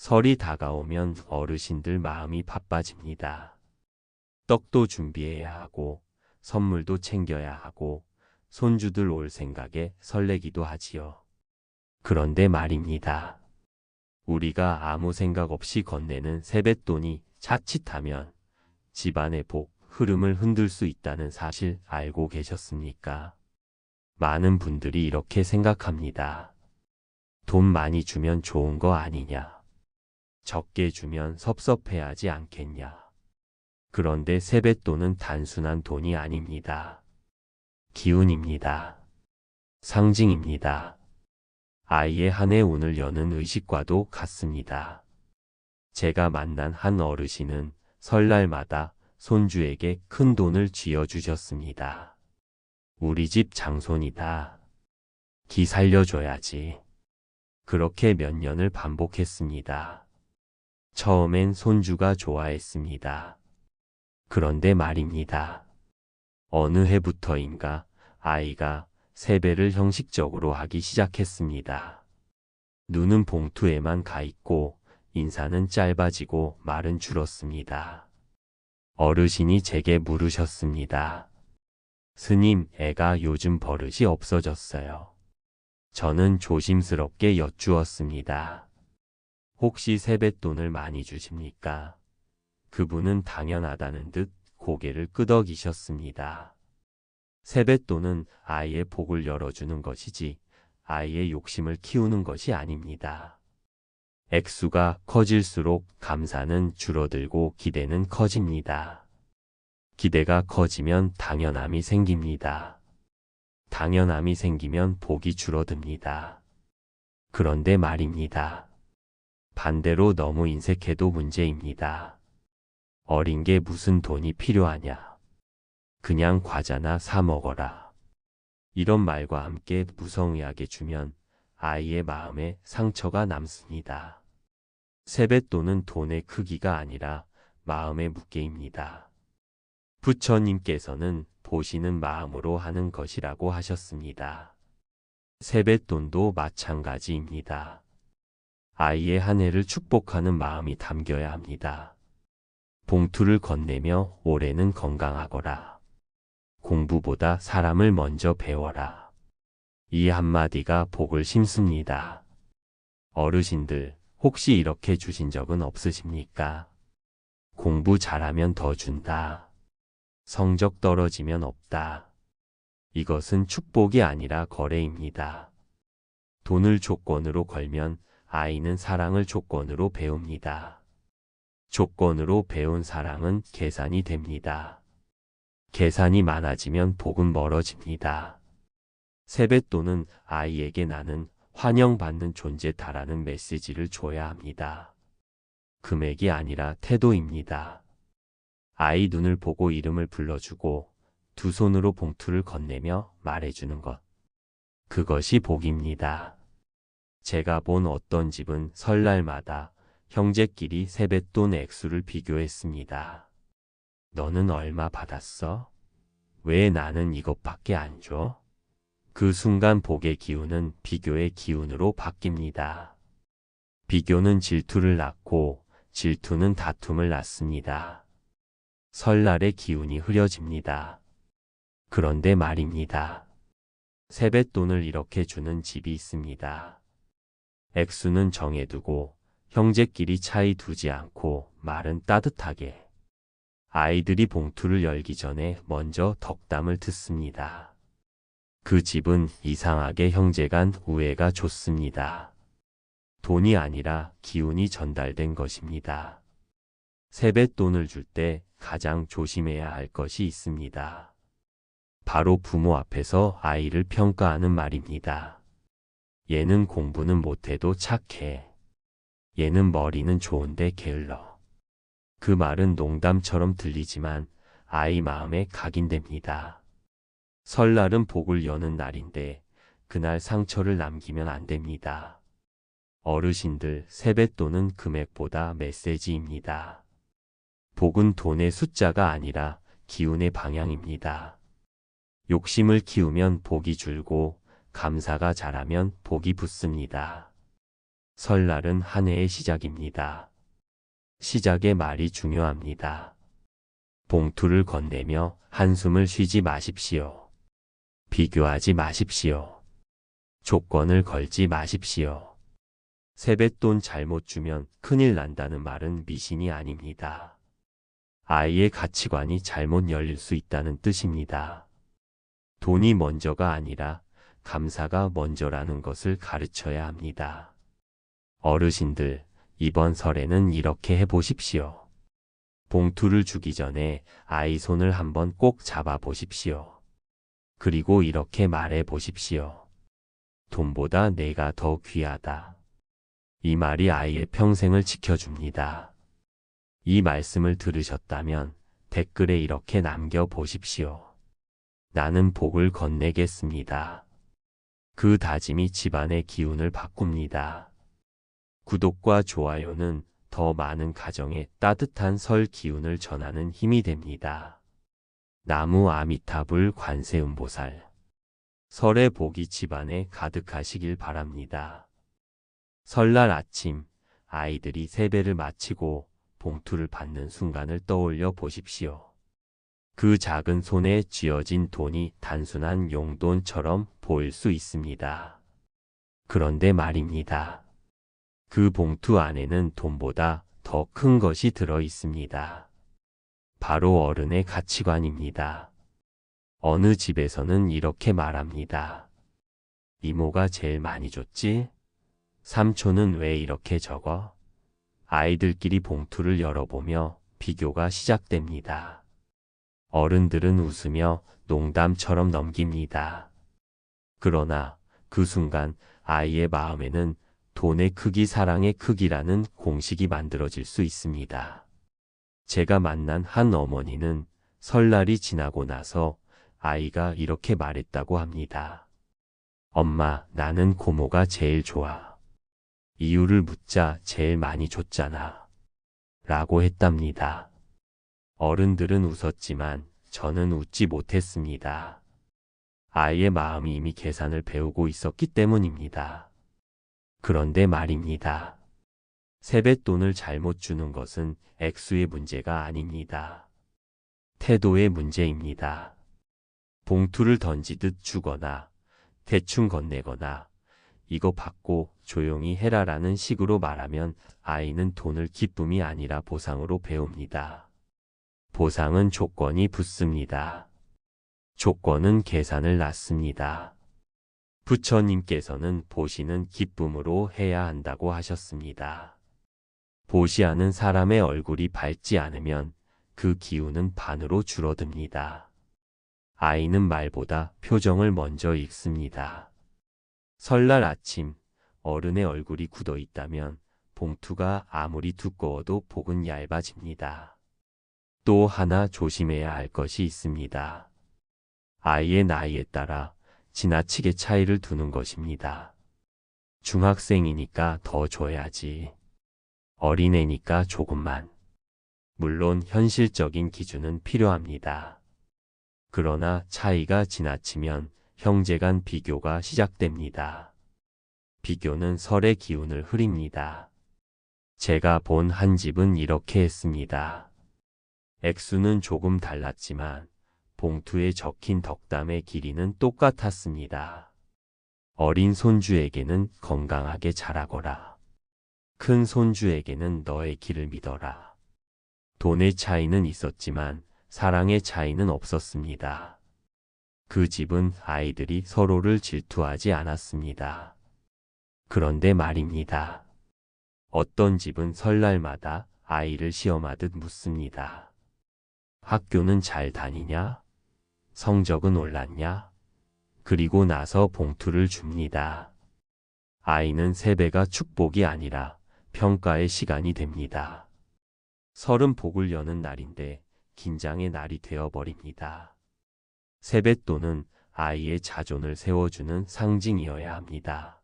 설이 다가오면 어르신들 마음이 바빠집니다. 떡도 준비해야 하고 선물도 챙겨야 하고 손주들 올 생각에 설레기도 하지요. 그런데 말입니다. 우리가 아무 생각 없이 건네는 세뱃돈이 자칫하면 집안의 복, 흐름을 흔들 수 있다는 사실 알고 계셨습니까? 많은 분들이 이렇게 생각합니다. 돈 많이 주면 좋은 거 아니냐? 적게 주면 섭섭해하지 않겠냐? 그런데 세뱃돈은 단순한 돈이 아닙니다. 기운입니다. 상징입니다. 아이의 한 해 운을 여는 의식과도 같습니다. 제가 만난 한 어르신은 설날마다 손주에게 큰 돈을 쥐어주셨습니다. 우리 집 장손이다. 기 살려줘야지. 그렇게 몇 년을 반복했습니다. 처음엔 손주가 좋아했습니다. 그런데 말입니다. 어느 해부터인가 아이가 세배를 형식적으로 하기 시작했습니다. 눈은 봉투에만 가 있고 인사는 짧아지고 말은 줄었습니다. 어르신이 제게 물으셨습니다. 스님, 애가 요즘 버릇이 없어졌어요. 저는 조심스럽게 여쭈었습니다. 혹시 세뱃돈을 많이 주십니까? 그분은 당연하다는 듯 고개를 끄덕이셨습니다. 세뱃돈은 아이의 복을 열어주는 것이지 아이의 욕심을 키우는 것이 아닙니다. 액수가 커질수록 감사는 줄어들고 기대는 커집니다. 기대가 커지면 당연함이 생깁니다. 당연함이 생기면 복이 줄어듭니다. 그런데 말입니다. 반대로 너무 인색해도 문제입니다. 어린 게 무슨 돈이 필요하냐? 그냥 과자나 사 먹어라. 이런 말과 함께 무성의하게 주면 아이의 마음에 상처가 남습니다. 세뱃돈은 돈의 크기가 아니라 마음의 무게입니다. 부처님께서는 보시는 마음으로 하는 것이라고 하셨습니다. 세뱃돈도 마찬가지입니다. 아이의 한 해를 축복하는 마음이 담겨야 합니다. 봉투를 건네며 올해는 건강하거라. 공부보다 사람을 먼저 배워라. 이 한마디가 복을 심습니다. 어르신들, 혹시 이렇게 주신 적은 없으십니까? 공부 잘하면 더 준다. 성적 떨어지면 없다. 이것은 축복이 아니라 거래입니다. 돈을 조건으로 걸면 아이는 사랑을 조건으로 배웁니다. 조건으로 배운 사랑은 계산이 됩니다. 계산이 많아지면 복은 멀어집니다. 세뱃돈은 아이에게 나는 환영받는 존재다라는 메시지를 줘야 합니다. 금액이 아니라 태도입니다. 아이 눈을 보고 이름을 불러주고 두 손으로 봉투를 건네며 말해주는 것. 그것이 복입니다. 제가 본 어떤 집은 설날마다 형제끼리 세뱃돈 액수를 비교했습니다. 너는 얼마 받았어? 왜 나는 이것밖에 안 줘? 그 순간 복의 기운은 비교의 기운으로 바뀝니다. 비교는 질투를 낳고 질투는 다툼을 낳습니다. 설날의 기운이 흐려집니다. 그런데 말입니다. 세뱃돈을 이렇게 주는 집이 있습니다. 액수는 정해두고 형제끼리 차이 두지 않고 말은 따뜻하게. 아이들이 봉투를 열기 전에 먼저 덕담을 듣습니다. 그 집은 이상하게 형제간 우애가 좋습니다. 돈이 아니라 기운이 전달된 것입니다. 세뱃돈을 줄 때 가장 조심해야 할 것이 있습니다. 바로 부모 앞에서 아이를 평가하는 말입니다. 얘는 공부는 못해도 착해. 얘는 머리는 좋은데 게을러. 그 말은 농담처럼 들리지만 아이 마음에 각인됩니다. 설날은 복을 여는 날인데 그날 상처를 남기면 안 됩니다. 어르신들, 세뱃돈은 금액보다 메시지입니다. 복은 돈의 숫자가 아니라 기운의 방향입니다. 욕심을 키우면 복이 줄고 감사가 자라면 복이 붙습니다. 설날은 한 해의 시작입니다. 시작의 말이 중요합니다. 봉투를 건네며 한숨을 쉬지 마십시오. 비교하지 마십시오. 조건을 걸지 마십시오. 세뱃돈 잘못 주면 큰일 난다는 말은 미신이 아닙니다. 아이의 가치관이 잘못 열릴 수 있다는 뜻입니다. 돈이 먼저가 아니라 감사가 먼저라는 것을 가르쳐야 합니다. 어르신들, 이번 설에는 이렇게 해보십시오. 봉투를 주기 전에 아이 손을 한번 꼭 잡아 보십시오. 그리고 이렇게 말해 보십시오. 돈보다 내가 더 귀하다. 이 말이 아이의 평생을 지켜줍니다. 이 말씀을 들으셨다면 댓글에 이렇게 남겨 보십시오. 나는 복을 건네겠습니다. 그 다짐이 집안의 기운을 바꿉니다. 구독과 좋아요는 더 많은 가정에 따뜻한 설 기운을 전하는 힘이 됩니다. 나무 아미타불 관세음보살. 설의 복이 집안에 가득하시길 바랍니다. 설날 아침 아이들이 세배를 마치고 봉투를 받는 순간을 떠올려 보십시오. 그 작은 손에 쥐어진 돈이 단순한 용돈처럼 보일 수 있습니다. 그런데 말입니다. 그 봉투 안에는 돈보다 더 큰 것이 들어 있습니다. 바로 어른의 가치관입니다. 어느 집에서는 이렇게 말합니다. 이모가 제일 많이 줬지? 삼촌은 왜 이렇게 적어? 아이들끼리 봉투를 열어보며 비교가 시작됩니다. 어른들은 웃으며 농담처럼 넘깁니다. 그러나 그 순간 아이의 마음에는 돈의 크기, 사랑의 크기라는 공식이 만들어질 수 있습니다. 제가 만난 한 어머니는 설날이 지나고 나서 아이가 이렇게 말했다고 합니다. 엄마, 나는 고모가 제일 좋아. 이유를 묻자 제일 많이 줬잖아. 라고 했답니다. 어른들은 웃었지만 저는 웃지 못했습니다. 아이의 마음이 이미 계산을 배우고 있었기 때문입니다. 그런데 말입니다. 세뱃돈을 잘못 주는 것은 액수의 문제가 아닙니다. 태도의 문제입니다. 봉투를 던지듯 주거나 대충 건네거나 이거 받고 조용히 해라라는 식으로 말하면 아이는 돈을 기쁨이 아니라 보상으로 배웁니다. 보상은 조건이 붙습니다. 조건은 계산을 낳습니다. 부처님께서는 보시는 기쁨으로 해야 한다고 하셨습니다. 보시하는 사람의 얼굴이 밝지 않으면 그 기운은 반으로 줄어듭니다. 아이는 말보다 표정을 먼저 읽습니다. 설날 아침 어른의 얼굴이 굳어 있다면 봉투가 아무리 두꺼워도 복은 얇아집니다. 또 하나 조심해야 할 것이 있습니다. 아이의 나이에 따라 지나치게 차이를 두는 것입니다. 중학생이니까 더 줘야지. 어린애니까 조금만. 물론 현실적인 기준은 필요합니다. 그러나 차이가 지나치면 형제 간 비교가 시작됩니다. 비교는 설의 기운을 흐립니다. 제가 본 한 집은 이렇게 했습니다. 액수는 조금 달랐지만 봉투에 적힌 덕담의 길이는 똑같았습니다. 어린 손주에게는 건강하게 자라거라. 큰 손주에게는 너의 길을 믿어라. 돈의 차이는 있었지만 사랑의 차이는 없었습니다. 그 집은 아이들이 서로를 질투하지 않았습니다. 그런데 말입니다. 어떤 집은 설날마다 아이를 시험하듯 묻습니다. 학교는 잘 다니냐? 성적은 올랐냐? 그리고 나서 봉투를 줍니다. 아이는 세배가 축복이 아니라 평가의 시간이 됩니다. 설은 복을 여는 날인데 긴장의 날이 되어버립니다. 세뱃돈은 아이의 자존을 세워주는 상징이어야 합니다.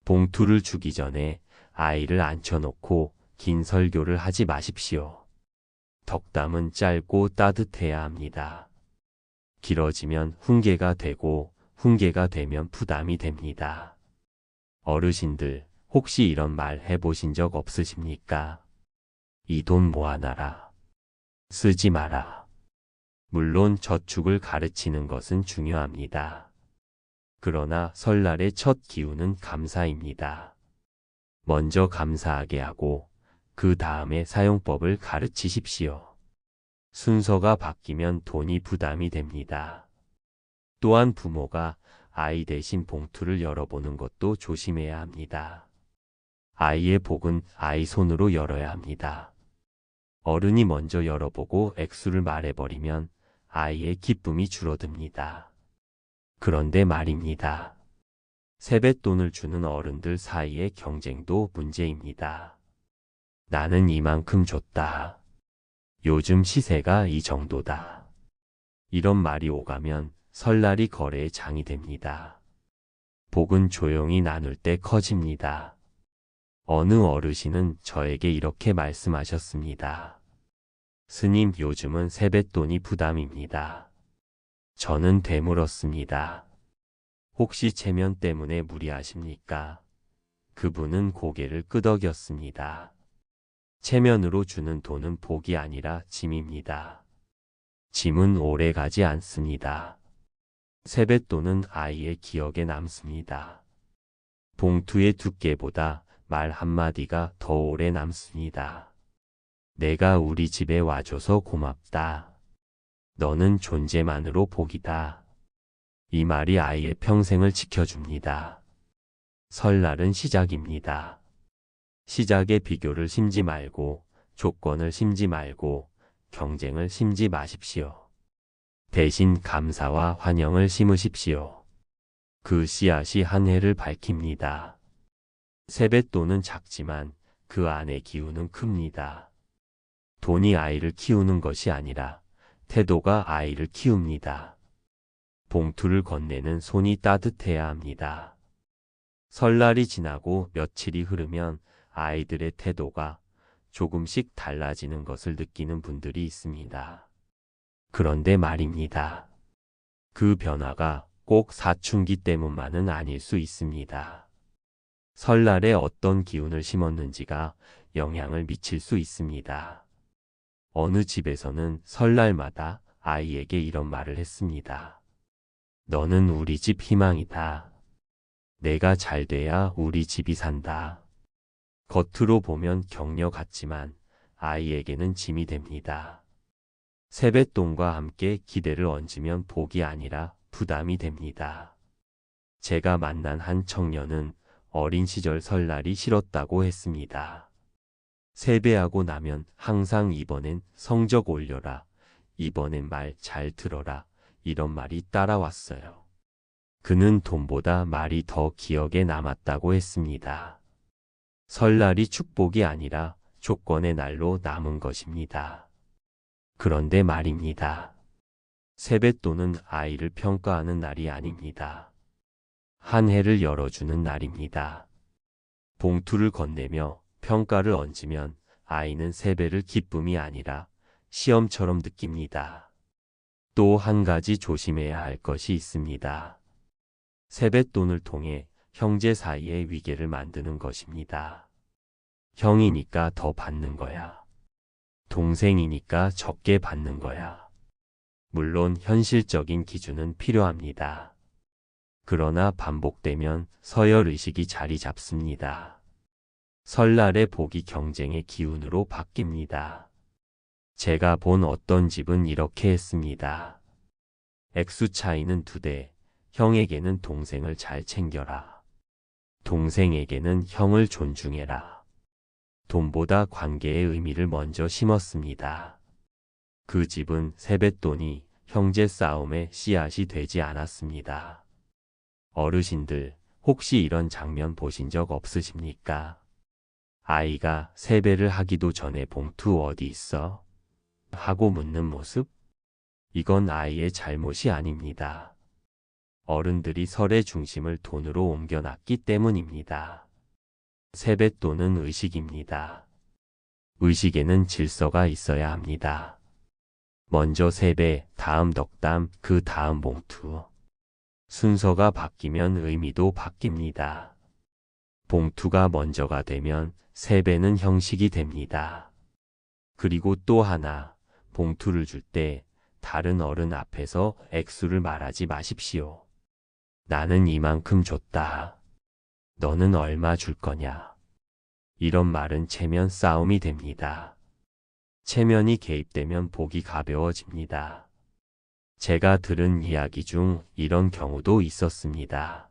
봉투를 주기 전에 아이를 앉혀놓고 긴 설교를 하지 마십시오. 덕담은 짧고 따뜻해야 합니다. 길어지면 훈계가 되고 훈계가 되면 부담이 됩니다. 어르신들, 혹시 이런 말 해보신 적 없으십니까? 이 돈 모아놔라. 쓰지 마라. 물론 저축을 가르치는 것은 중요합니다. 그러나 설날의 첫 기운은 감사입니다. 먼저 감사하게 하고 그 다음에 사용법을 가르치십시오. 순서가 바뀌면 돈이 부담이 됩니다. 또한 부모가 아이 대신 봉투를 열어보는 것도 조심해야 합니다. 아이의 복은 아이 손으로 열어야 합니다. 어른이 먼저 열어보고 액수를 말해버리면 아이의 기쁨이 줄어듭니다. 그런데 말입니다. 세뱃돈을 주는 어른들 사이의 경쟁도 문제입니다. 나는 이만큼 줬다. 요즘 시세가 이 정도다. 이런 말이 오가면 설날이 거래의 장이 됩니다. 복은 조용히 나눌 때 커집니다. 어느 어르신은 저에게 이렇게 말씀하셨습니다. 스님, 요즘은 세뱃돈이 부담입니다. 저는 되물었습니다. 혹시 체면 때문에 무리하십니까? 그분은 고개를 끄덕였습니다. 체면으로 주는 돈은 복이 아니라 짐입니다. 짐은 오래 가지 않습니다. 세뱃돈은 아이의 기억에 남습니다. 봉투의 두께보다 말 한마디가 더 오래 남습니다. 내가 우리 집에 와줘서 고맙다. 너는 존재만으로 복이다. 이 말이 아이의 평생을 지켜줍니다. 설날은 시작입니다. 시작에 비교를 심지 말고, 조건을 심지 말고, 경쟁을 심지 마십시오. 대신 감사와 환영을 심으십시오. 그 씨앗이 한 해를 밝힙니다. 세뱃돈은 작지만 그 안의 기운은 큽니다. 돈이 아이를 키우는 것이 아니라 태도가 아이를 키웁니다. 봉투를 건네는 손이 따뜻해야 합니다. 설날이 지나고 며칠이 흐르면 아이들의 태도가 조금씩 달라지는 것을 느끼는 분들이 있습니다. 그런데 말입니다. 그 변화가 꼭 사춘기 때문만은 아닐 수 있습니다. 설날에 어떤 기운을 심었는지가 영향을 미칠 수 있습니다. 어느 집에서는 설날마다 아이에게 이런 말을 했습니다. 너는 우리 집 희망이다. 내가 잘 돼야 우리 집이 산다. 겉으로 보면 격려 같지만 아이에게는 짐이 됩니다. 세뱃돈과 함께 기대를 얹으면 복이 아니라 부담이 됩니다. 제가 만난 한 청년은 어린 시절 설날이 싫었다고 했습니다. 세배하고 나면 항상 이번엔 성적 올려라, 이번엔 말 잘 들어라, 이런 말이 따라왔어요. 그는 돈보다 말이 더 기억에 남았다고 했습니다. 설날이 축복이 아니라 조건의 날로 남은 것입니다. 그런데 말입니다. 세뱃돈은 아이를 평가하는 날이 아닙니다. 한 해를 열어주는 날입니다. 봉투를 건네며 평가를 얹으면 아이는 세배를 기쁨이 아니라 시험처럼 느낍니다. 또 한 가지 조심해야 할 것이 있습니다. 세뱃돈을 통해 형제 사이의 위계를 만드는 것입니다. 형이니까 더 받는 거야. 동생이니까 적게 받는 거야. 물론 현실적인 기준은 필요합니다. 그러나 반복되면 서열의식이 자리 잡습니다. 설날의 복이 경쟁의 기운으로 바뀝니다. 제가 본 어떤 집은 이렇게 했습니다. 액수 차이는 2대, 형에게는 동생을 잘 챙겨라. 동생에게는 형을 존중해라. 돈보다 관계의 의미를 먼저 심었습니다. 그 집은 세뱃돈이 형제 싸움의 씨앗이 되지 않았습니다. 어르신들, 혹시 이런 장면 보신 적 없으십니까? 아이가 세배를 하기도 전에 봉투 어디 있어? 하고 묻는 모습? 이건 아이의 잘못이 아닙니다. 어른들이 설의 중심을 돈으로 옮겨놨기 때문입니다. 세뱃돈은 의식입니다. 의식에는 질서가 있어야 합니다. 먼저 세배, 다음 덕담, 그 다음 봉투. 순서가 바뀌면 의미도 바뀝니다. 봉투가 먼저가 되면 3배는 형식이 됩니다. 그리고 또 하나, 봉투를 줄 때 다른 어른 앞에서 액수를 말하지 마십시오. 나는 이만큼 줬다. 너는 얼마 줄 거냐? 이런 말은 체면 싸움이 됩니다. 체면이 개입되면 복이 가벼워집니다. 제가 들은 이야기 중 이런 경우도 있었습니다.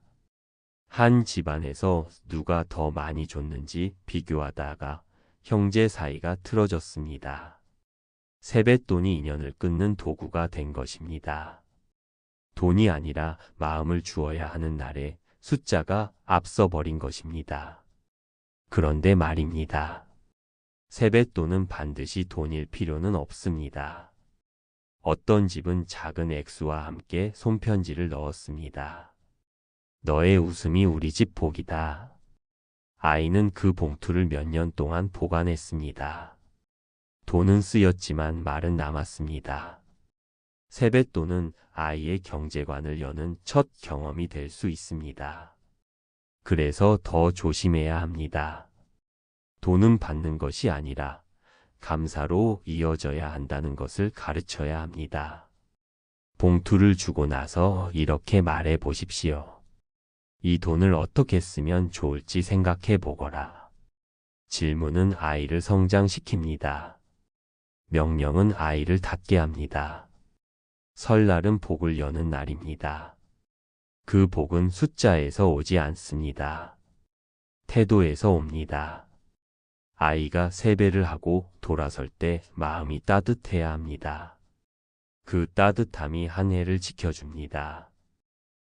한 집안에서 누가 더 많이 줬는지 비교하다가 형제 사이가 틀어졌습니다. 세뱃돈이 인연을 끊는 도구가 된 것입니다. 돈이 아니라 마음을 주어야 하는 날에 숫자가 앞서 버린 것입니다. 그런데 말입니다. 세뱃돈은 반드시 돈일 필요는 없습니다. 어떤 집은 작은 액수와 함께 손편지를 넣었습니다. 너의 웃음이 우리 집 복이다. 아이는 그 봉투를 몇 년 동안 보관했습니다. 돈은 쓰였지만 말은 남았습니다. 세뱃돈은 아이의 경제관을 여는 첫 경험이 될 수 있습니다. 그래서 더 조심해야 합니다. 돈은 받는 것이 아니라 감사로 이어져야 한다는 것을 가르쳐야 합니다. 봉투를 주고 나서 이렇게 말해 보십시오. 이 돈을 어떻게 쓰면 좋을지 생각해 보거라. 질문은 아이를 성장시킵니다. 명령은 아이를 닫게 합니다. 설날은 복을 여는 날입니다. 그 복은 숫자에서 오지 않습니다. 태도에서 옵니다. 아이가 세배를 하고 돌아설 때 마음이 따뜻해야 합니다. 그 따뜻함이 한 해를 지켜줍니다.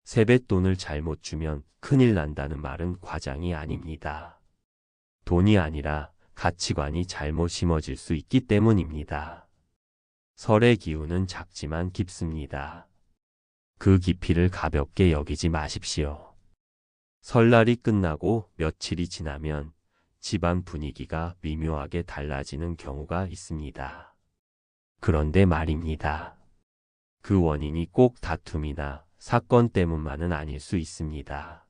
세뱃돈을 잘못 주면 큰일 난다는 말은 과장이 아닙니다. 돈이 아니라 가치관이 잘못 심어질 수 있기 때문입니다. 설의 기운은 작지만 깊습니다. 그 깊이를 가볍게 여기지 마십시오. 설날이 끝나고 며칠이 지나면 집안 분위기가 미묘하게 달라지는 경우가 있습니다. 그런데 말입니다. 그 원인이 꼭 다툼이나 사건 때문만은 아닐 수 있습니다.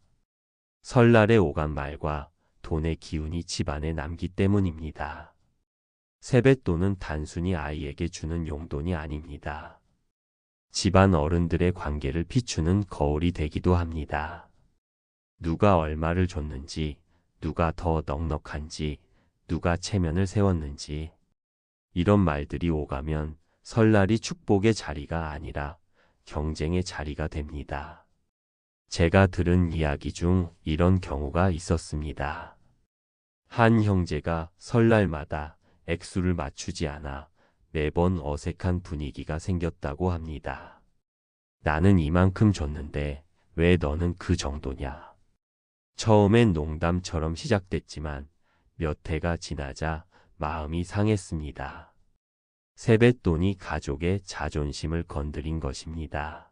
설날의 오간 말과 돈의 기운이 집안에 남기 때문입니다. 세뱃돈은 단순히 아이에게 주는 용돈이 아닙니다. 집안 어른들의 관계를 비추는 거울이 되기도 합니다. 누가 얼마를 줬는지, 누가 더 넉넉한지, 누가 체면을 세웠는지, 이런 말들이 오가면 설날이 축복의 자리가 아니라 경쟁의 자리가 됩니다. 제가 들은 이야기 중 이런 경우가 있었습니다. 한 형제가 설날마다 액수를 맞추지 않아 매번 어색한 분위기가 생겼다고 합니다. 나는 이만큼 줬는데 왜 너는 그 정도냐? 처음엔 농담처럼 시작됐지만 몇 해가 지나자 마음이 상했습니다. 세뱃돈이 가족의 자존심을 건드린 것입니다.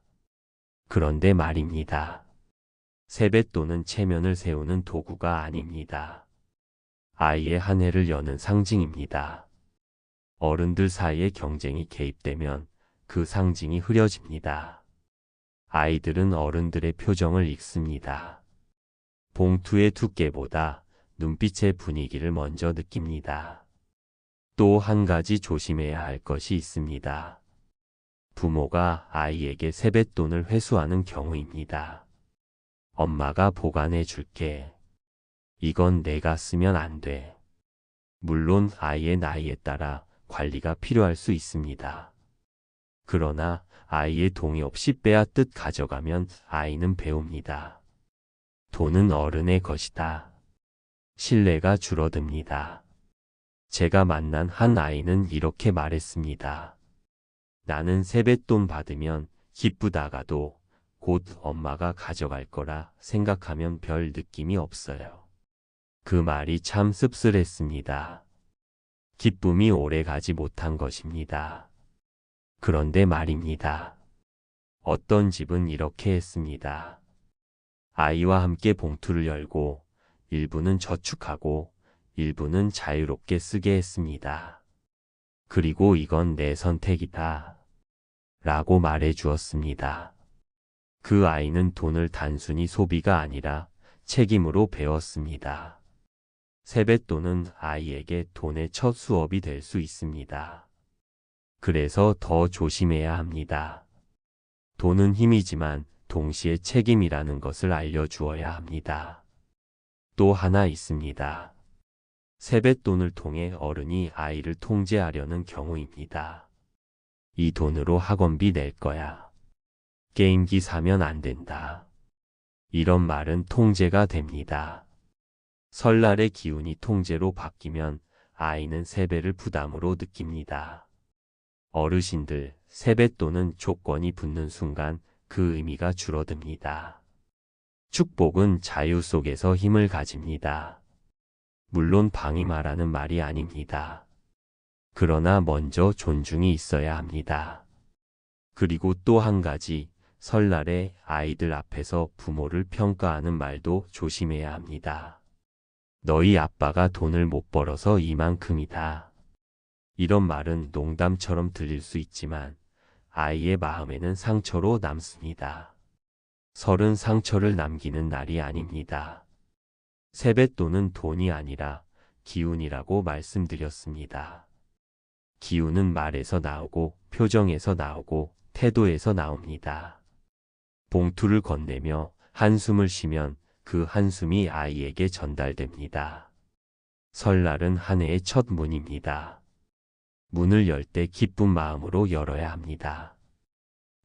그런데 말입니다. 세뱃돈은 체면을 세우는 도구가 아닙니다. 아이의 한 해를 여는 상징입니다. 어른들 사이의 경쟁이 개입되면 그 상징이 흐려집니다. 아이들은 어른들의 표정을 읽습니다. 봉투의 두께보다 눈빛의 분위기를 먼저 느낍니다. 또 한 가지 조심해야 할 것이 있습니다. 부모가 아이에게 세뱃돈을 회수하는 경우입니다. 엄마가 보관해 줄게. 이건 내가 쓰면 안 돼. 물론 아이의 나이에 따라 관리가 필요할 수 있습니다. 그러나 아이의 동의 없이 빼앗듯 가져가면 아이는 배웁니다. 돈은 어른의 것이다. 신뢰가 줄어듭니다. 제가 만난 한 아이는 이렇게 말했습니다. 나는 세뱃돈 받으면 기쁘다가도 곧 엄마가 가져갈 거라 생각하면 별 느낌이 없어요. 그 말이 참 씁쓸했습니다. 기쁨이 오래 가지 못한 것입니다. 그런데 말입니다. 어떤 집은 이렇게 했습니다. 아이와 함께 봉투를 열고 일부는 저축하고 일부는 자유롭게 쓰게 했습니다. 그리고 이건 내 선택이다. 라고 말해 주었습니다. 그 아이는 돈을 단순히 소비가 아니라 책임으로 배웠습니다. 세뱃돈은 아이에게 돈의 첫 수업이 될 수 있습니다. 그래서 더 조심해야 합니다. 돈은 힘이지만 동시에 책임이라는 것을 알려주어야 합니다. 또 하나 있습니다. 세뱃돈을 통해 어른이 아이를 통제하려는 경우입니다. 이 돈으로 학원비 낼 거야. 게임기 사면 안 된다. 이런 말은 통제가 됩니다. 설날의 기운이 통제로 바뀌면 아이는 세배를 부담으로 느낍니다. 어르신들, 세뱃돈은 조건이 붙는 순간 그 의미가 줄어듭니다. 축복은 자유 속에서 힘을 가집니다. 물론 방임하라는 말이 아닙니다. 그러나 먼저 존중이 있어야 합니다. 그리고 또 한 가지, 설날에 아이들 앞에서 부모를 평가하는 말도 조심해야 합니다. 너희 아빠가 돈을 못 벌어서 이만큼이다. 이런 말은 농담처럼 들릴 수 있지만 아이의 마음에는 상처로 남습니다. 설은 상처를 남기는 날이 아닙니다. 세뱃돈은 돈이 아니라 기운이라고 말씀드렸습니다. 기운은 말에서 나오고 표정에서 나오고 태도에서 나옵니다. 봉투를 건네며 한숨을 쉬면 그 한숨이 아이에게 전달됩니다. 설날은 한 해의 첫 문입니다. 문을 열 때 기쁜 마음으로 열어야 합니다.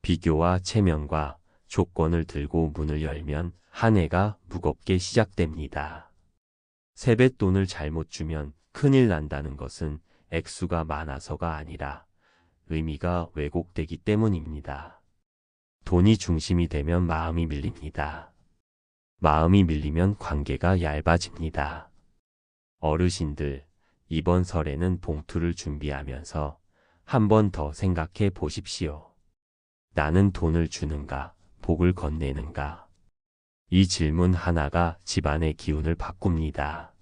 비교와 체면과 조건을 들고 문을 열면 한 해가 무겁게 시작됩니다. 세뱃돈을 잘못 주면 큰일 난다는 것은 액수가 많아서가 아니라 의미가 왜곡되기 때문입니다. 돈이 중심이 되면 마음이 밀립니다. 마음이 밀리면 관계가 얇아집니다. 어르신들, 이번 설에는 봉투를 준비하면서 한 번 더 생각해 보십시오. 나는 돈을 주는가, 복을 건네는가? 이 질문 하나가 집안의 기운을 바꿉니다.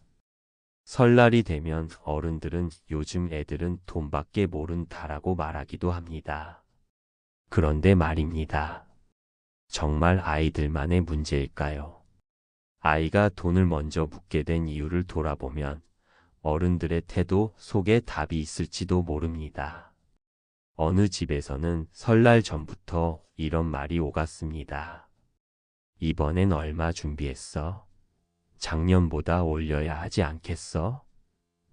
설날이 되면 어른들은 요즘 애들은 돈밖에 모른다라고 말하기도 합니다. 그런데 말입니다. 정말 아이들만의 문제일까요? 아이가 돈을 먼저 묻게 된 이유를 돌아보면 어른들의 태도 속에 답이 있을지도 모릅니다. 어느 집에서는 설날 전부터 이런 말이 오갔습니다. 이번엔 얼마 준비했어? 작년보다 올려야 하지 않겠어?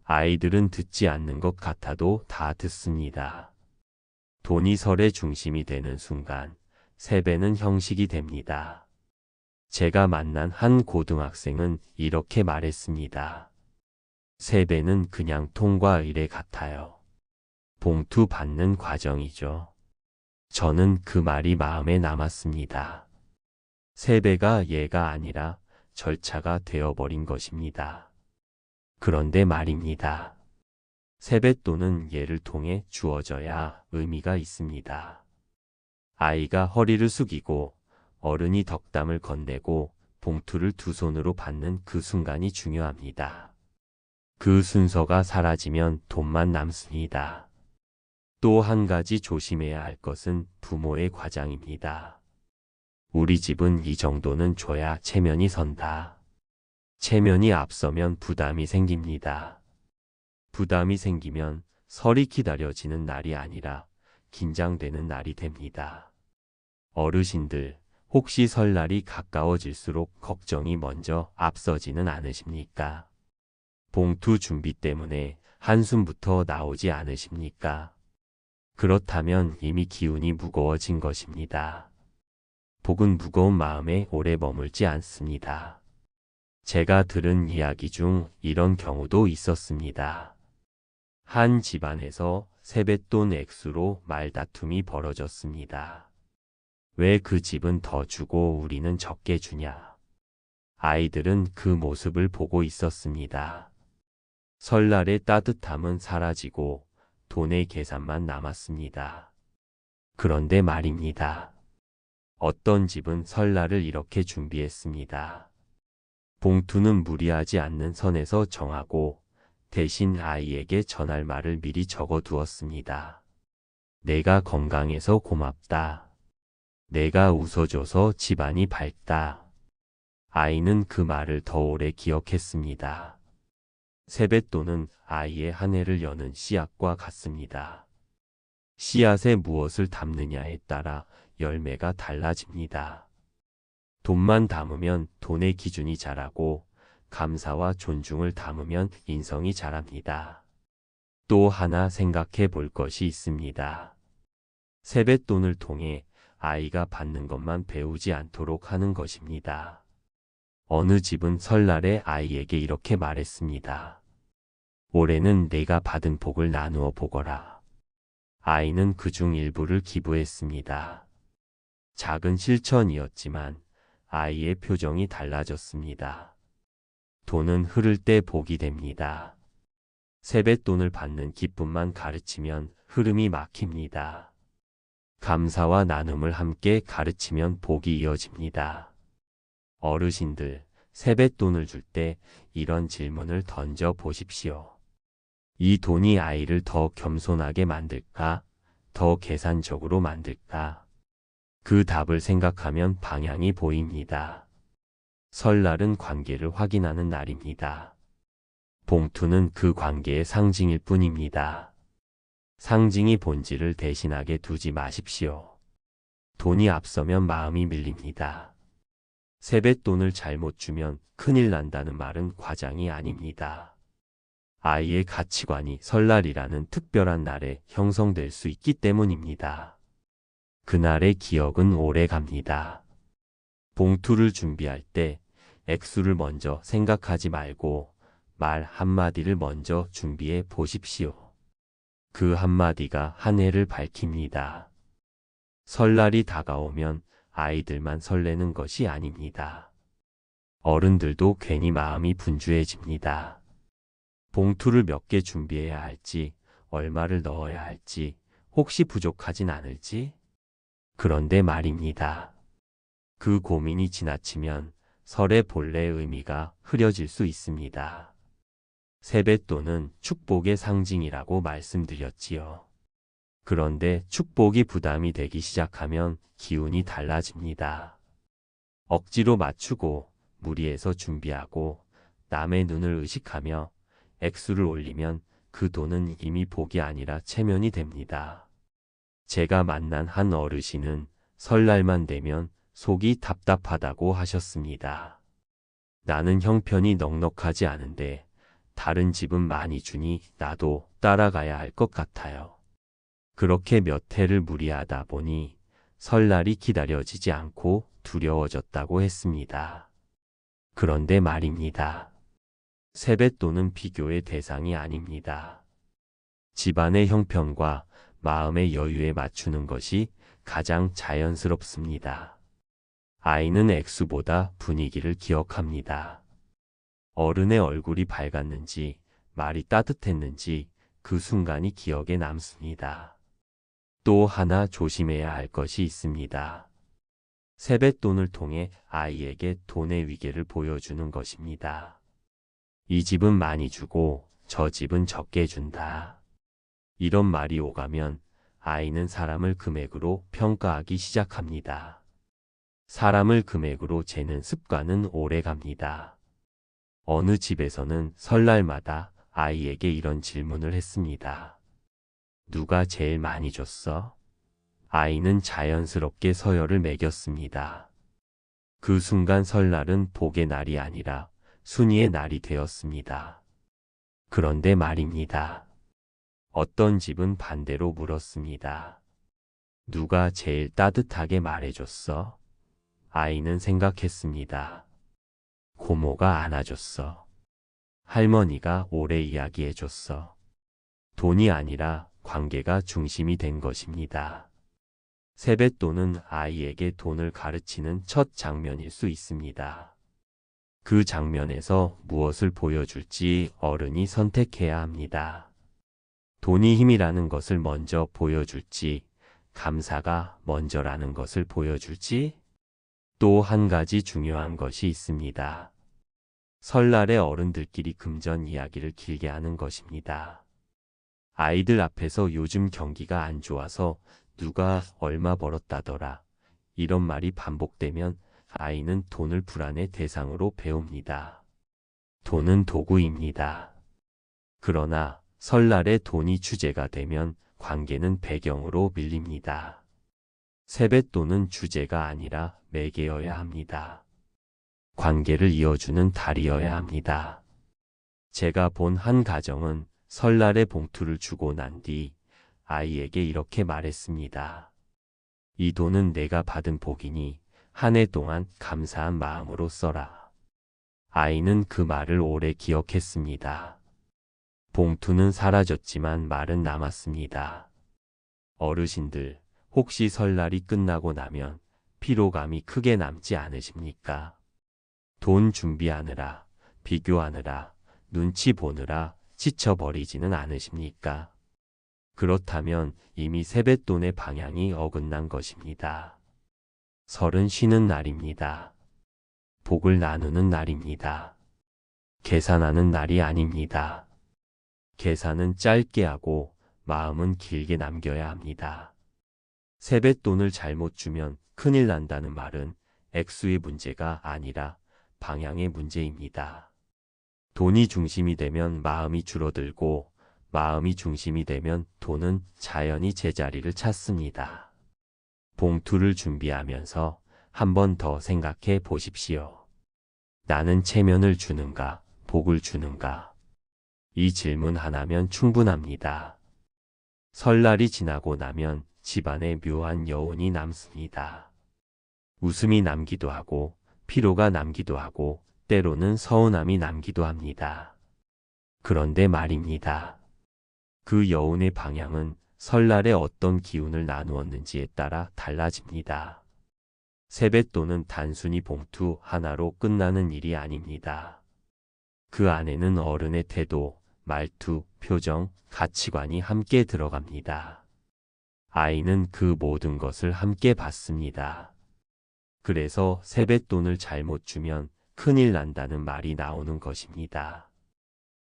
아이들은 듣지 않는 것 같아도 다 듣습니다. 돈이 설의 중심이 되는 순간 세배는 형식이 됩니다. 제가 만난 한 고등학생은 이렇게 말했습니다. 세배는 그냥 통과 의례 같아요. 봉투 받는 과정이죠. 저는 그 말이 마음에 남았습니다. 세배가 예가 아니라 절차가 되어버린 것입니다. 그런데 말입니다. 세뱃돈은 예를 통해 주어져야 의미가 있습니다. 아이가 허리를 숙이고 어른이 덕담을 건네고 봉투를 두 손으로 받는 그 순간이 중요합니다. 그 순서가 사라지면 돈만 남습니다. 또 한 가지 조심해야 할 것은 부모의 과장입니다. 우리 집은 이 정도는 줘야 체면이 선다. 체면이 앞서면 부담이 생깁니다. 부담이 생기면 설이 기다려지는 날이 아니라 긴장되는 날이 됩니다. 어르신들, 혹시 설날이 가까워질수록 걱정이 먼저 앞서지는 않으십니까? 봉투 준비 때문에 한숨부터 나오지 않으십니까? 그렇다면 이미 기운이 무거워진 것입니다. 복은 무거운 마음에 오래 머물지 않습니다. 제가 들은 이야기 중 이런 경우도 있었습니다. 한 집안에서 세뱃돈 액수로 말다툼이 벌어졌습니다. 왜 그 집은 더 주고 우리는 적게 주냐? 아이들은 그 모습을 보고 있었습니다. 설날의 따뜻함은 사라지고 돈의 계산만 남았습니다. 그런데 말입니다. 어떤 집은 설날을 이렇게 준비했습니다. 봉투는 무리하지 않는 선에서 정하고 대신 아이에게 전할 말을 미리 적어 두었습니다. 내가 건강해서 고맙다. 내가 웃어줘서 집안이 밝다. 아이는 그 말을 더 오래 기억했습니다. 세뱃돈은 아이의 한 해를 여는 씨앗과 같습니다. 씨앗에 무엇을 담느냐에 따라 열매가 달라집니다. 돈만 담으면 돈의 기준이 자라고 감사와 존중을 담으면 인성이 자랍니다. 또 하나 생각해 볼 것이 있습니다. 세뱃돈을 통해 아이가 받는 것만 배우지 않도록 하는 것입니다. 어느 집은 설날에 아이에게 이렇게 말했습니다. 올해는 내가 받은 복을 나누어 보거라. 아이는 그중 일부를 기부했습니다. 작은 실천이었지만 아이의 표정이 달라졌습니다. 돈은 흐를 때 복이 됩니다. 세뱃돈을 받는 기쁨만 가르치면 흐름이 막힙니다. 감사와 나눔을 함께 가르치면 복이 이어집니다. 어르신들, 세뱃돈을 줄 때 이런 질문을 던져 보십시오. 이 돈이 아이를 더 겸손하게 만들까? 더 계산적으로 만들까? 그 답을 생각하면 방향이 보입니다. 설날은 관계를 확인하는 날입니다. 봉투는 그 관계의 상징일 뿐입니다. 상징이 본질을 대신하게 두지 마십시오. 돈이 앞서면 마음이 밀립니다. 세뱃돈을 잘못 주면 큰일 난다는 말은 과장이 아닙니다. 아이의 가치관이 설날이라는 특별한 날에 형성될 수 있기 때문입니다. 그날의 기억은 오래 갑니다. 봉투를 준비할 때 액수를 먼저 생각하지 말고 말 한마디를 먼저 준비해 보십시오. 그 한마디가 한 해를 밝힙니다. 설날이 다가오면 아이들만 설레는 것이 아닙니다. 어른들도 괜히 마음이 분주해집니다. 봉투를 몇 개 준비해야 할지, 얼마를 넣어야 할지, 혹시 부족하진 않을지? 그런데 말입니다. 그 고민이 지나치면 설의 본래 의미가 흐려질 수 있습니다. 세뱃돈은 축복의 상징이라고 말씀드렸지요. 그런데 축복이 부담이 되기 시작하면 기운이 달라집니다. 억지로 맞추고 무리해서 준비하고 남의 눈을 의식하며 액수를 올리면 그 돈은 이미 복이 아니라 체면이 됩니다. 제가 만난 한 어르신은 설날만 되면 속이 답답하다고 하셨습니다. 나는 형편이 넉넉하지 않은데 다른 집은 많이 주니 나도 따라가야 할 것 같아요. 그렇게 몇 해를 무리하다 보니 설날이 기다려지지 않고 두려워졌다고 했습니다. 그런데 말입니다. 세뱃돈은 비교의 대상이 아닙니다. 집안의 형편과 마음의 여유에 맞추는 것이 가장 자연스럽습니다. 아이는 액수보다 분위기를 기억합니다. 어른의 얼굴이 밝았는지, 말이 따뜻했는지 그 순간이 기억에 남습니다. 또 하나 조심해야 할 것이 있습니다. 세뱃돈을 통해 아이에게 돈의 위계를 보여주는 것입니다. 이 집은 많이 주고 저 집은 적게 준다. 이런 말이 오가면 아이는 사람을 금액으로 평가하기 시작합니다. 사람을 금액으로 재는 습관은 오래갑니다. 어느 집에서는 설날마다 아이에게 이런 질문을 했습니다. 누가 제일 많이 줬어? 아이는 자연스럽게 서열을 매겼습니다. 그 순간 설날은 복의 날이 아니라 순위의 날이 되었습니다. 그런데 말입니다. 어떤 집은 반대로 물었습니다. 누가 제일 따뜻하게 말해줬어? 아이는 생각했습니다. 고모가 안아줬어. 할머니가 오래 이야기해줬어. 돈이 아니라 관계가 중심이 된 것입니다. 세뱃돈은 아이에게 돈을 가르치는 첫 장면일 수 있습니다. 그 장면에서 무엇을 보여줄지 어른이 선택해야 합니다. 돈이 힘이라는 것을 먼저 보여줄지, 감사가 먼저라는 것을 보여줄지, 또 한 가지 중요한 것이 있습니다. 설날에 어른들끼리 금전 이야기를 길게 하는 것입니다. 아이들 앞에서 요즘 경기가 안 좋아서 누가 얼마 벌었다더라. 이런 말이 반복되면 아이는 돈을 불안의 대상으로 배웁니다. 돈은 도구입니다. 그러나 설날에 돈이 주제가 되면 관계는 배경으로 밀립니다. 세뱃돈은 주제가 아니라 매개여야 합니다. 관계를 이어주는 달이어야 합니다. 제가 본 한 가정은 설날에 봉투를 주고 난 뒤 아이에게 이렇게 말했습니다. 이 돈은 내가 받은 복이니 한 해 동안 감사한 마음으로 써라. 아이는 그 말을 오래 기억했습니다. 봉투는 사라졌지만 말은 남았습니다. 어르신들, 혹시 설날이 끝나고 나면 피로감이 크게 남지 않으십니까? 돈 준비하느라, 비교하느라, 눈치 보느라 지쳐버리지는 않으십니까? 그렇다면 이미 세뱃돈의 방향이 어긋난 것입니다. 설은 쉬는 날입니다. 복을 나누는 날입니다. 계산하는 날이 아닙니다. 계산은 짧게 하고 마음은 길게 남겨야 합니다. 세뱃돈을 잘못 주면 큰일 난다는 말은 액수의 문제가 아니라 방향의 문제입니다. 돈이 중심이 되면 마음이 줄어들고 마음이 중심이 되면 돈은 자연히 제자리를 찾습니다. 봉투를 준비하면서 한 번 더 생각해 보십시오. 나는 체면을 주는가, 복을 주는가? 이 질문 하나면 충분합니다. 설날이 지나고 나면 집안에 묘한 여운이 남습니다. 웃음이 남기도 하고, 피로가 남기도 하고, 때로는 서운함이 남기도 합니다. 그런데 말입니다. 그 여운의 방향은 설날에 어떤 기운을 나누었는지에 따라 달라집니다. 세뱃돈은 단순히 봉투 하나로 끝나는 일이 아닙니다. 그 안에는 어른의 태도, 말투, 표정, 가치관이 함께 들어갑니다. 아이는 그 모든 것을 함께 받습니다. 그래서 세뱃돈을 잘못 주면 큰일 난다는 말이 나오는 것입니다.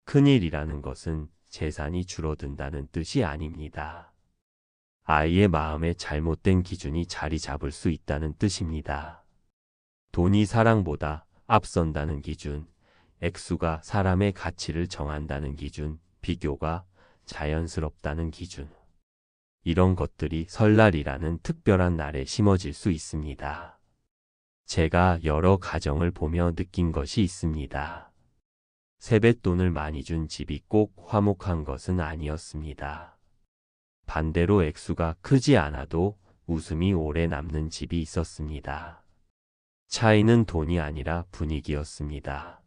큰일이라는 것은 재산이 줄어든다는 뜻이 아닙니다. 아이의 마음에 잘못된 기준이 자리 잡을 수 있다는 뜻입니다. 돈이 사랑보다 앞선다는 기준, 액수가 사람의 가치를 정한다는 기준, 비교가 자연스럽다는 기준. 이런 것들이 설날이라는 특별한 날에 심어질 수 있습니다. 제가 여러 가정을 보며 느낀 것이 있습니다. 세뱃돈을 많이 준 집이 꼭 화목한 것은 아니었습니다. 반대로 액수가 크지 않아도 웃음이 오래 남는 집이 있었습니다. 차이는 돈이 아니라 분위기였습니다.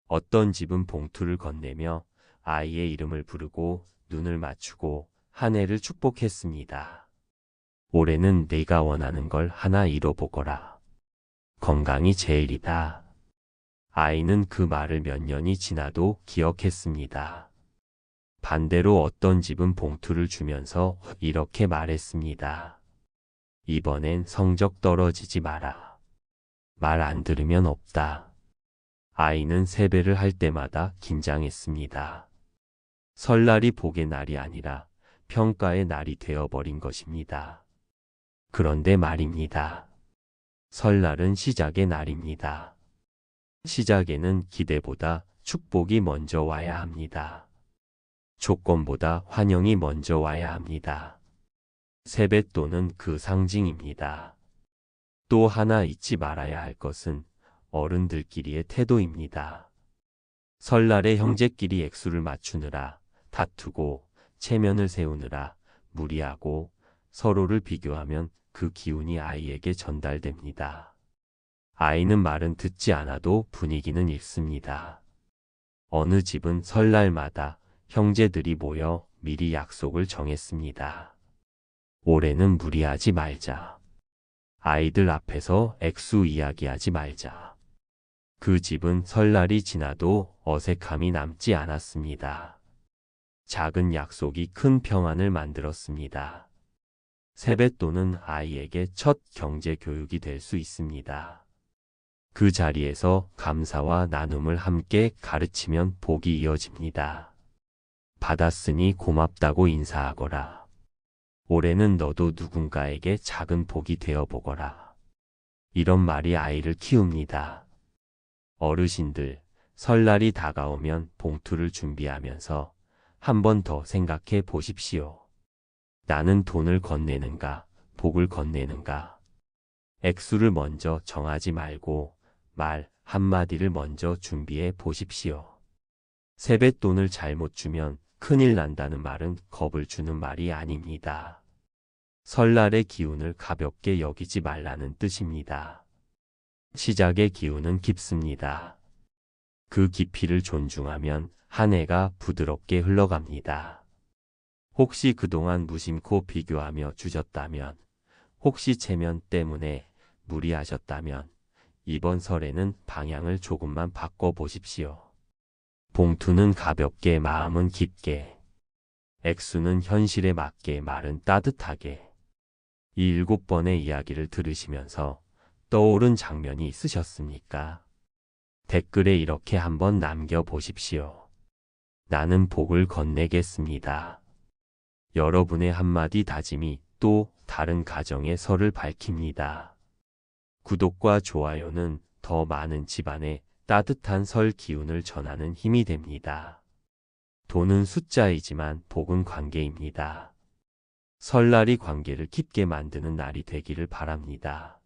어떤 집은 봉투를 건네며 아이의 이름을 부르고 눈을 맞추고 한 해를 축복했습니다. 올해는 내가 원하는 걸 하나 이뤄보거라. 건강이 제일이다. 아이는 그 말을 몇 년이 지나도 기억했습니다. 반대로 어떤 집은 봉투를 주면서 이렇게 말했습니다. 이번엔 성적 떨어지지 마라. 말 안 들으면 없다. 아이는 세배를 할 때마다 긴장했습니다. 설날이 복의 날이 아니라 평가의 날이 되어버린 것입니다. 그런데 말입니다. 설날은 시작의 날입니다. 시작에는 기대보다 축복이 먼저 와야 합니다. 조건보다 환영이 먼저 와야 합니다. 세뱃돈은 그 상징입니다. 또 하나 잊지 말아야 할 것은 어른들끼리의 태도입니다. 설날에 형제끼리 액수를 맞추느라 다투고 체면을 세우느라 무리하고 서로를 비교하면 그 기운이 아이에게 전달됩니다. 아이는 말은 듣지 않아도 분위기는 읽습니다. 어느 집은 설날마다 형제들이 모여 미리 약속을 정했습니다. 올해는 무리하지 말자. 아이들 앞에서 액수 이야기하지 말자. 그 집은 설날이 지나도 어색함이 남지 않았습니다. 작은 약속이 큰 평안을 만들었습니다. 세뱃돈은 아이에게 첫 경제 교육이 될 수 있습니다. 그 자리에서 감사와 나눔을 함께 가르치면 복이 이어집니다. 받았으니 고맙다고 인사하거라. 올해는 너도 누군가에게 작은 복이 되어 보거라. 이런 말이 아이를 키웁니다. 어르신들, 설날이 다가오면 봉투를 준비하면서 한 번 더 생각해 보십시오. 나는 돈을 건네는가, 복을 건네는가? 액수를 먼저 정하지 말고 말 한마디를 먼저 준비해 보십시오. 세뱃돈을 잘못 주면 큰일 난다는 말은 겁을 주는 말이 아닙니다. 설날의 기운을 가볍게 여기지 말라는 뜻입니다. 시작의 기운은 깊습니다. 그 깊이를 존중하면 한 해가 부드럽게 흘러갑니다. 혹시 그동안 무심코 비교하며 주셨다면, 혹시 체면 때문에 무리하셨다면, 이번 설에는 방향을 조금만 바꿔보십시오. 봉투는 가볍게, 마음은 깊게, 액수는 현실에 맞게, 말은 따뜻하게. 이 7번의 이야기를 들으시면서 떠오른 장면이 있으셨습니까? 댓글에 이렇게 한번 남겨보십시오. 나는 복을 건네겠습니다. 여러분의 한마디 다짐이 또 다른 가정의 설을 밝힙니다. 구독과 좋아요는 더 많은 집안에 따뜻한 설 기운을 전하는 힘이 됩니다. 돈은 숫자이지만 복은 관계입니다. 설날이 관계를 깊게 만드는 날이 되기를 바랍니다.